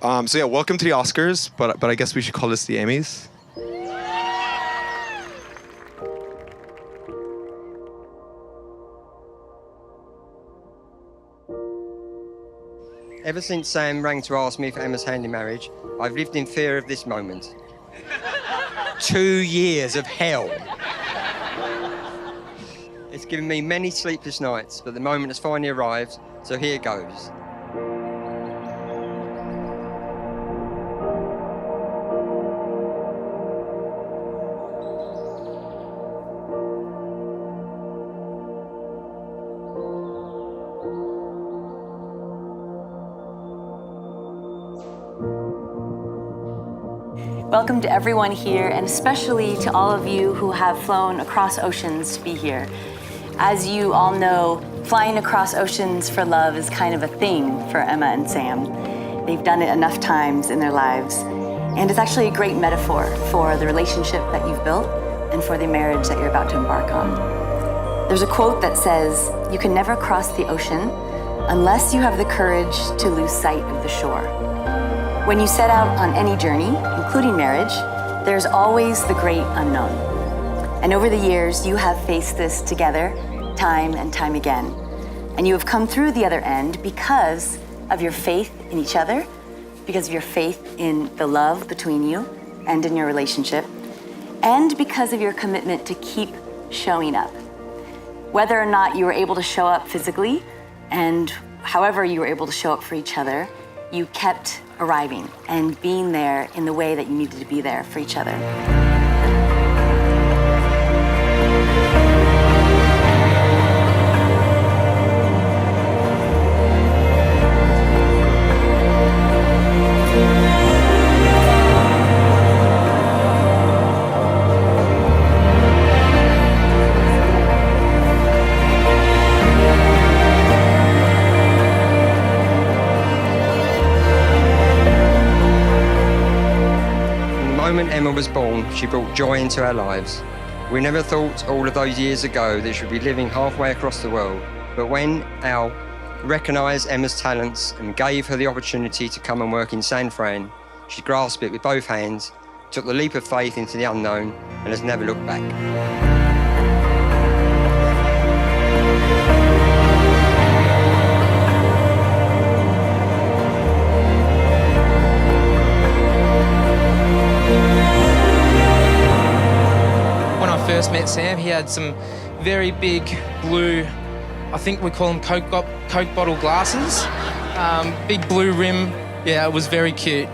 So yeah, welcome to the Oscars, but I guess we should call this the Emmys. Ever since Sam rang to ask me for Emma's hand in marriage, I've lived in fear of this moment. 2 years of hell. It's given me many sleepless nights, but the moment has finally arrived, so here goes. Welcome to everyone here, and especially to all of you who have flown across oceans to be here. As you all know, flying across oceans for love is kind of a thing for Emma and Sam. They've done it enough times in their lives, and it's actually a great metaphor for the relationship that you've built and for the marriage that you're about to embark on. There's a quote that says, "You can never cross the ocean unless you have the courage to lose sight of the shore." When you set out on any journey, including marriage, there's always the great unknown. And over the years, you have faced this together, time and time again. And you have come through the other end because of your faith in each other, because of your faith in the love between you and in your relationship, and because of your commitment to keep showing up. Whether or not you were able to show up physically, and however you were able to show up for each other, you kept arriving and being there in the way that you needed to be there for each other. The moment Emma was born, she brought joy into our lives. We never thought all of those years ago that she'd be living halfway across the world. But when Al recognised Emma's talents and gave her the opportunity to come and work in San Fran, she grasped it with both hands, took the leap of faith into the unknown, and has never looked back. When I first met Sam, he had some very big blue, I think we call them Coke bottle glasses, big blue rim. Yeah, it was very cute,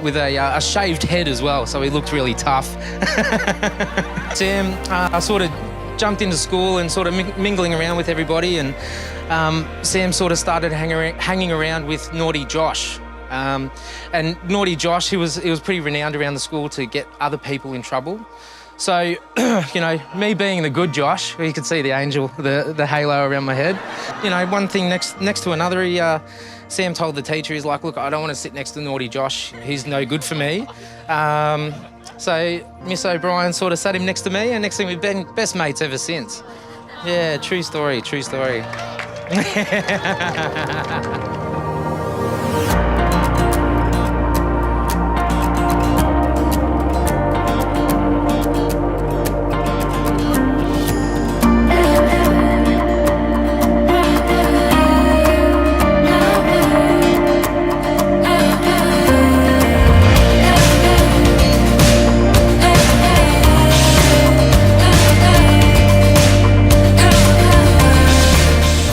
with a shaved head as well, so he looked really tough. Sam, I sort of jumped into school and sort of mingling around with everybody, and Sam sort of started hanging around with Naughty Josh. And Naughty Josh, he was pretty renowned around the school to get other people in trouble. So, you know, me being the good Josh, you could see the angel, the halo around my head. You know, one thing next to another, Sam told the teacher, he's like, look, I don't want to sit next to Naughty Josh. He's no good for me. So Miss O'Brien sort of sat him next to me, and next thing we've been best mates ever since. Yeah, true story.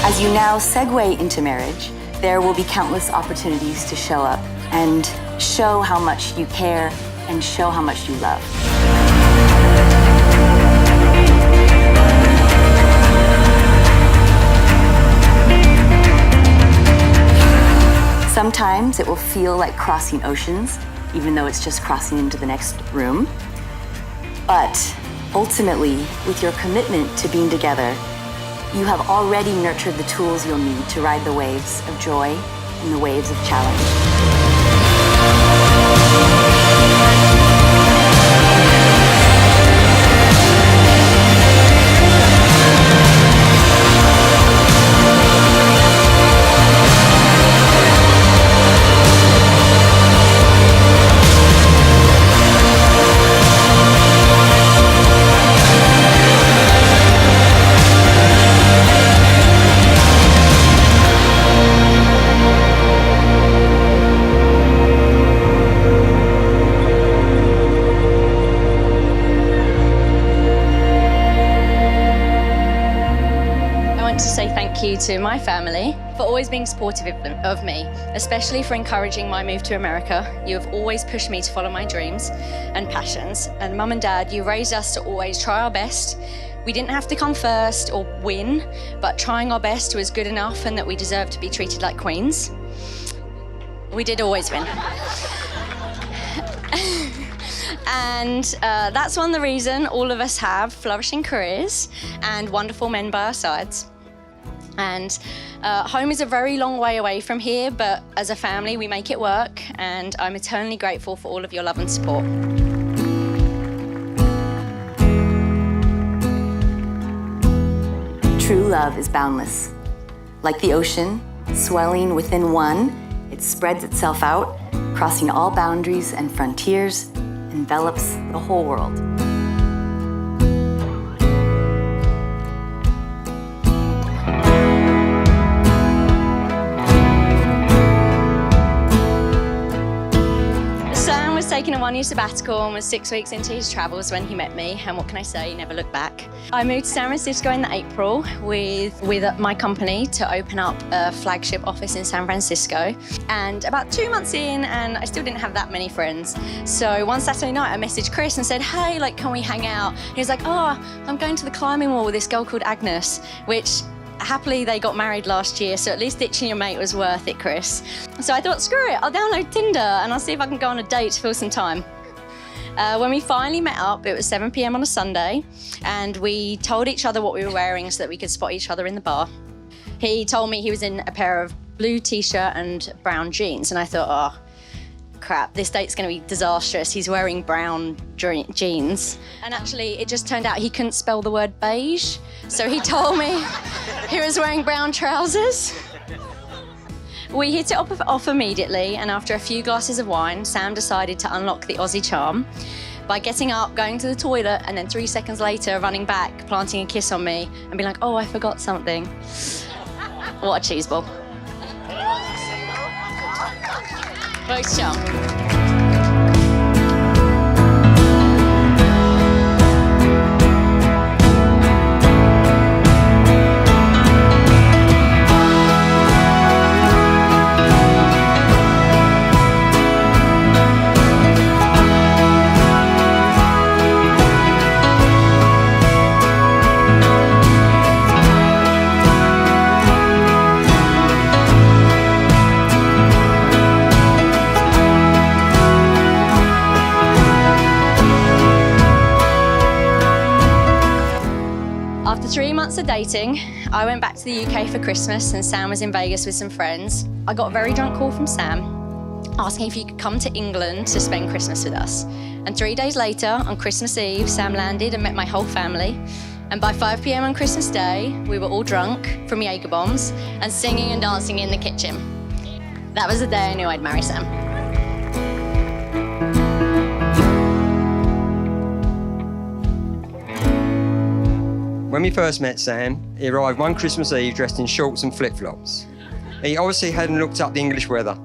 As you now segue into marriage, there will be countless opportunities to show up and show how much you care and show how much you love. Sometimes it will feel like crossing oceans, even though it's just crossing into the next room. But ultimately, with your commitment to being together, you have already nurtured the tools you'll need to ride the waves of joy and the waves of challenge. to my family for always being supportive of me, especially for encouraging my move to America. You have always pushed me to follow my dreams and passions. And Mum and Dad, you raised us to always try our best. We didn't have to come first or win, but trying our best was good enough and that we deserved to be treated like queens. We did always win. And that's one of the reasons all of us have flourishing careers and wonderful men by our sides. And home is a very long way away from here, but as a family, we make it work, and I'm eternally grateful for all of your love and support. True love is boundless. Like the ocean, swelling within one, it spreads itself out, crossing all boundaries and frontiers, envelops the whole world. Sam was taking a one-year sabbatical and was 6 weeks into his travels when he met me, and what can I say, he never looked back. I moved to San Francisco in April with my company to open up a flagship office in San Francisco, and about 2 months in and I still didn't have that many friends. So one Saturday night I messaged Chris and said, hey, like, can we hang out? He was like, oh, I'm going to the climbing wall with this girl called Agnes, which happily they got married last year, so at least ditching your mate was worth it, Chris. So I thought, screw it, I'll download Tinder and I'll see if I can go on a date to fill some time. When we finally met up, it was 7 p.m. on a Sunday, and we told each other what we were wearing so that we could spot each other in the bar. He told me he was in a pair of blue t-shirt and brown jeans, and I thought, oh, crap, this date's gonna be disastrous. He's wearing brown jeans. And actually, it just turned out he couldn't spell the word beige, so he told me he was wearing brown trousers. We hit it off immediately, and after a few glasses of wine, Sam decided to unlock the Aussie charm by getting up, going to the toilet, and then 3 seconds later running back, planting a kiss on me, and being like, oh, I forgot something. What a cheeseball. Voice charm. After 3 months of dating, I went back to the UK for Christmas and Sam was in Vegas with some friends. I got a very drunk call from Sam asking if he could come to England to spend Christmas with us. And 3 days later, on Christmas Eve, Sam landed and met my whole family. And by 5 p.m. on Christmas Day, we were all drunk from Jaeger bombs and singing and dancing in the kitchen. That was the day I knew I'd marry Sam. When we first met Sam, he arrived one Christmas Eve dressed in shorts and flip-flops. He obviously hadn't looked up the English weather.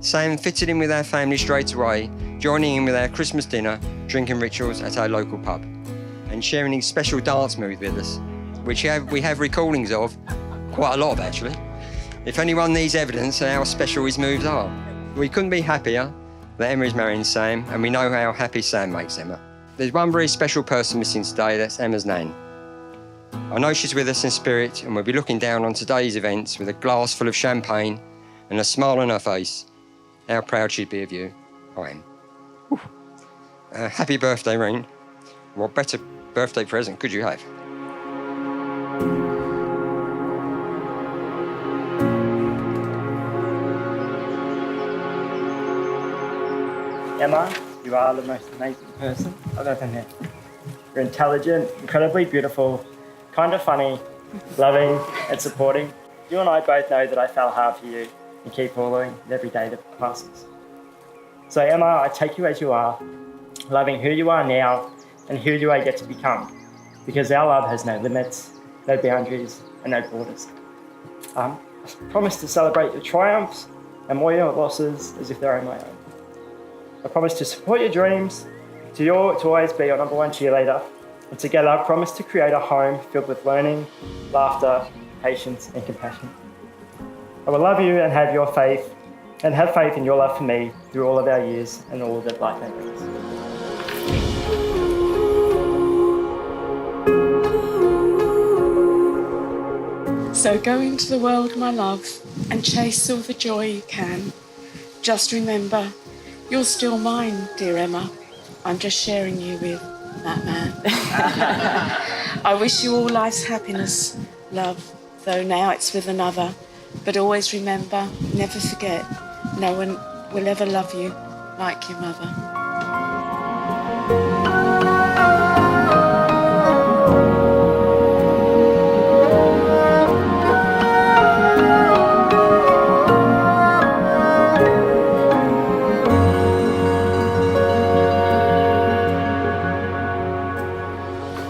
Sam fitted in with our family straight away, joining in with our Christmas dinner, drinking rituals at our local pub, and sharing his special dance move with us, which we have recordings of, quite a lot of actually. If anyone needs evidence of how special his moves are. We couldn't be happier that Emma is marrying Sam, and we know how happy Sam makes Emma. There's one very special person missing today, that's Emma's nan. I know she's with us in spirit, and we'll be looking down on today's events with a glass full of champagne and a smile on her face. How proud she'd be of you. I am. Happy birthday, Reen. What better birthday present could you have? Emma, you are the most amazing person I've ever met. You're intelligent, incredibly beautiful, kind of funny, loving and supporting. You and I both know that I fell hard for you and keep following every day that passes. So Emma, I take you as you are, loving who you are now and who you are yet to become, because our love has no limits, no boundaries and no borders. I promise to celebrate your triumphs and more your losses as if they're my own. I promise to support your dreams, to always be your #1 cheerleader, and together I promise to create a home filled with learning, laughter, patience, and compassion. I will love you and have faith in your love for me through all of our years and all that life may bring us. So go into the world, my love, and chase all the joy you can. Just remember, you're still mine, dear Emma. I'm just sharing you with that man. I wish you all life's happiness, love, though now it's with another. But always remember, never forget, no one will ever love you like your mother.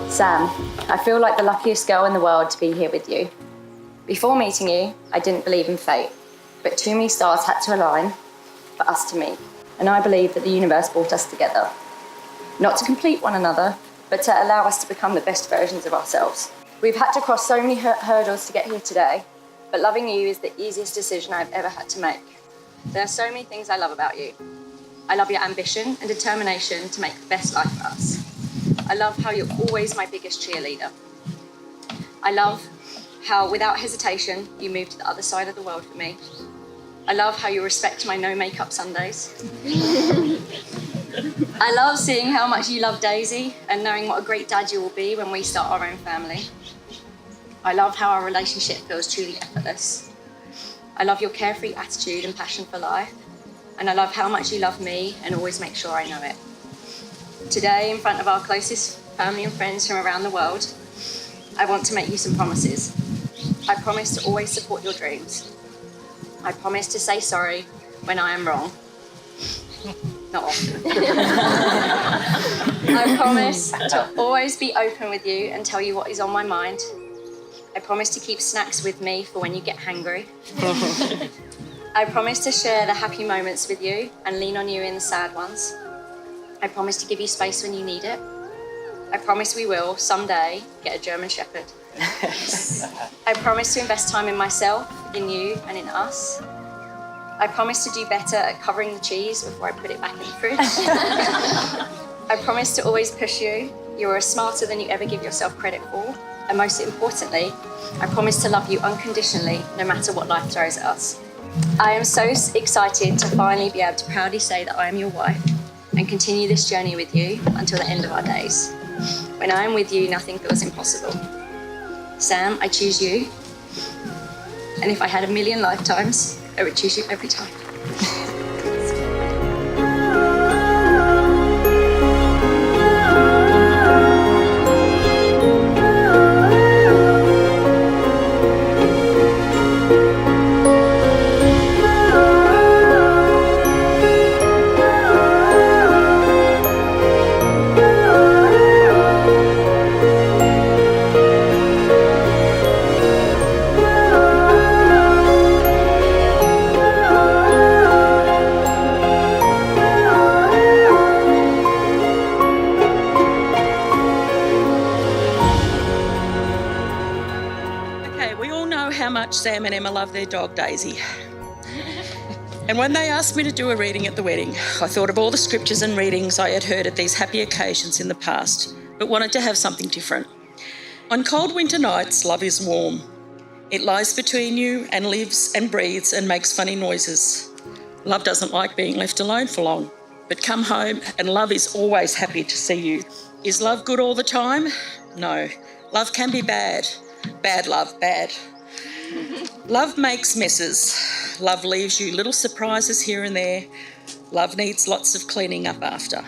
Sam, I feel like the luckiest girl in the world to be here with you. Before meeting you, I didn't believe in fate, but too many stars had to align for us to meet. And I believe that the universe brought us together, not to complete one another, but to allow us to become the best versions of ourselves. We've had to cross so many hurdles to get here today, but loving you is the easiest decision I've ever had to make. There are so many things I love about you. I love your ambition and determination to make the best life for us. I love how you're always my biggest cheerleader. I love how, without hesitation, you move to the other side of the world for me. I love how you respect my no makeup Sundays. I love seeing how much you love Daisy and knowing what a great dad you will be when we start our own family. I love how our relationship feels truly effortless. I love your carefree attitude and passion for life. And I love how much you love me and always make sure I know it. Today, in front of our closest family and friends from around the world, I want to make you some promises. I promise to always support your dreams. I promise to say sorry when I am wrong. Not often. I promise to always be open with you and tell you what is on my mind. I promise to keep snacks with me for when you get hangry. I promise to share the happy moments with you and lean on you in the sad ones. I promise to give you space when you need it. I promise we will, someday, get a German Shepherd. I promise to invest time in myself, in you, and in us. I promise to do better at covering the cheese before I put it back in the fridge. I promise to always push you. You are smarter than you ever give yourself credit for. And most importantly, I promise to love you unconditionally, no matter what life throws at us. I am so excited to finally be able to proudly say that I am your wife and continue this journey with you until the end of our days. When I am with you, nothing feels impossible. Sam, I choose you. And if I had 1,000,000 lifetimes, I would choose you every time. Sam and Emma love their dog, Daisy. And when they asked me to do a reading at the wedding, I thought of all the scriptures and readings I had heard at these happy occasions in the past, but wanted to have something different. On cold winter nights, love is warm. It lies between you and lives and breathes and makes funny noises. Love doesn't like being left alone for long, but come home and love is always happy to see you. Is love good all the time? No. Love can be bad. Bad love, bad. Love makes messes. Love leaves you little surprises here and there. Love needs lots of cleaning up after.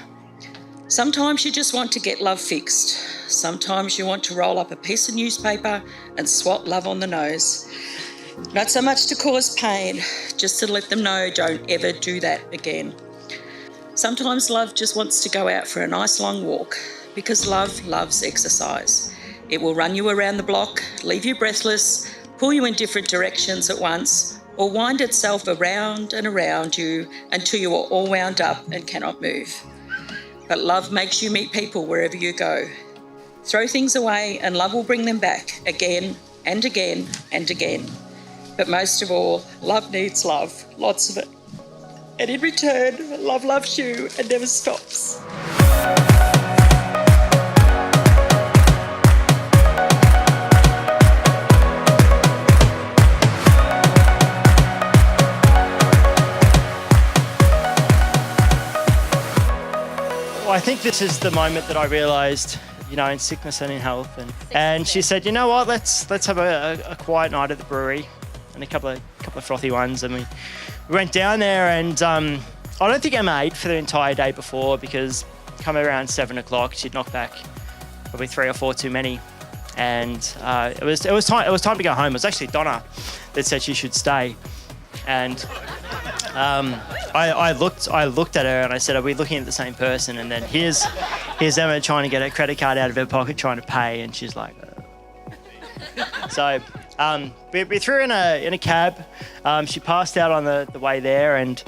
Sometimes you just want to get love fixed. Sometimes you want to roll up a piece of newspaper and swat love on the nose. Not so much to cause pain, just to let them know don't ever do that again. Sometimes love just wants to go out for a nice long walk because love loves exercise. It will run you around the block, leave you breathless, pull you in different directions at once, or wind itself around and around you until you are all wound up and cannot move. But love makes you meet people wherever you go. Throw things away and love will bring them back again and again and again. But most of all, love needs love, lots of it. And in return, love loves you and never stops. Well, I think this is the moment that I realised, in sickness and in health. And she said, you know what, let's have a quiet night at the brewery and a couple of frothy ones. And we went down there, and I don't think Emma ate for the entire day before, because come around 7 o'clock, she'd knocked back probably 3 or 4 too many. And it was time to go home. It was actually Donna that said she should stay. And I looked at her and I said, are we looking at the same person? And then here's Emma trying to get her credit card out of her pocket, trying to pay, and she's like, So we threw her in a cab. She passed out on the way there and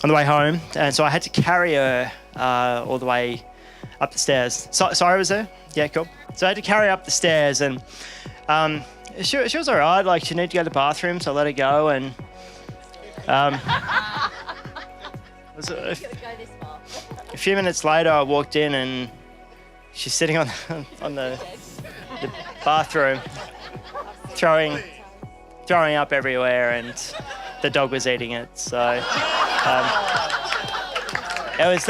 on the way home, and so I had to carry her all the way up the stairs. Sorry, was there? Yeah, cool. So I had to carry her up the stairs, and she was all right. Like, she needed to go to the bathroom, so I let her go, and a few minutes later, I walked in and she's sitting on the bathroom, throwing up everywhere, and the dog was eating it. So it was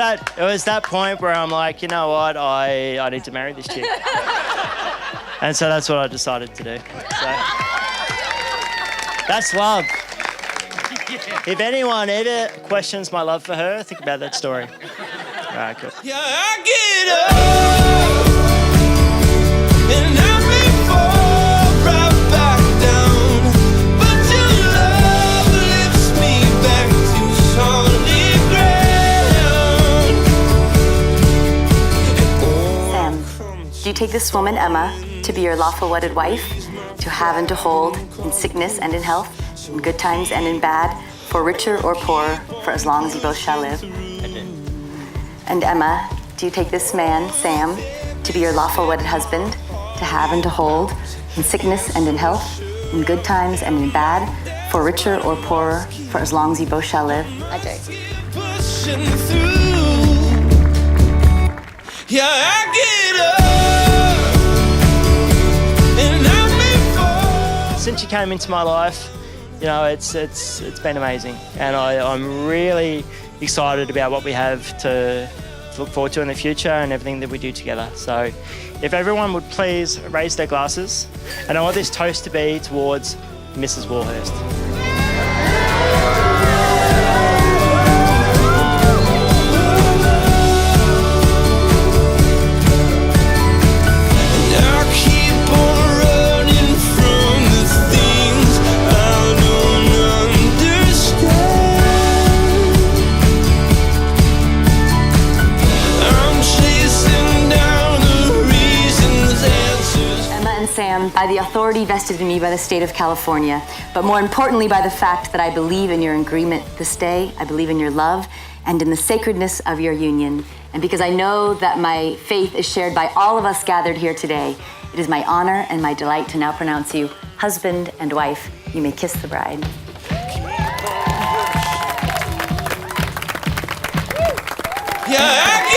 that point where I'm like, you know what, I need to marry this chick, and so that's what I decided to do. So that's love. If anyone ever questions my love for her, think about that story. All right, cool. Yeah, I get up and I may fall right back down, but your love lifts me back to solid ground. Sam, do you take this woman, Emma, to be your lawful wedded wife, to have and to hold in sickness and in health, in good times and in bad, for richer or poorer, for as long as you both shall live? And Emma, do you take this man, Sam, to be your lawful wedded husband, to have and to hold in sickness and in health, in good times and in bad, for richer or poorer, for as long as you both shall live? I do. Pushing through. Yeah, I get up and I may fall. Since you came into my life, it's been amazing, and I'm really excited about what we have to look forward to in the future and everything that we do together. So if everyone would please raise their glasses, and I want this toast to be towards Mrs. Warhurst. By the authority vested in me by the state of California, but more importantly by the fact that I believe in your agreement this day, I believe in your love, and in the sacredness of your union. And because I know that my faith is shared by all of us gathered here today, it is my honor and my delight to now pronounce you husband and wife. You may kiss the bride. Yeah,